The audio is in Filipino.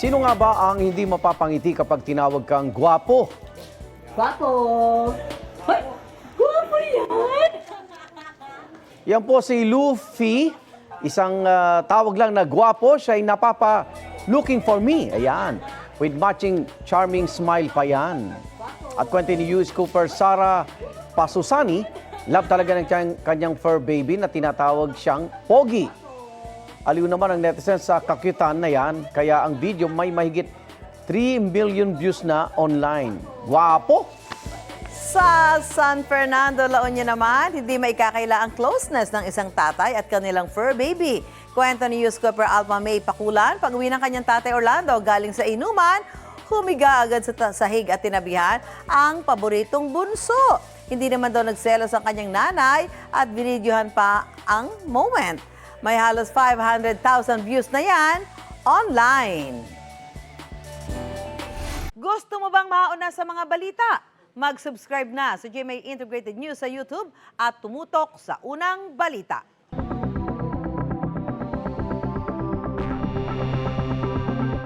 Sino nga ba ang hindi mapapangiti kapag tinawag kang gwapo? Gwapo! Hoy! Gwapo yan! Yan po si Luffy, isang tawag lang na gwapo, siya ay looking for me. Ayan, with matching charming smile pa yan. At kwento ni US Cooper Sara Pasusani, love talaga ng kanyang fur baby na tinatawag siyang Pogi. Aliw naman ang netizens sa kakyutan na yan, kaya ang video may mahigit 3 million views na online. Gwapo! Sa San Fernando, La Union naman, hindi maikakaila ang closeness ng isang tatay at kanilang fur baby. Kwento ni News Cooper Alpha May Pakulan, pag-uwi ng kanyang tatay Orlando galing sa inuman, humiga agad sa sahig at tinabihan ang paboritong bunso. Hindi naman daw nagselos ang kanyang nanay at binidyohan pa ang moment. May halos 500,000 views na yan online. Gusto mo bang mauna sa mga balita? Mag-subscribe na sa GMA Integrated News sa YouTube at tumutok sa unang balita.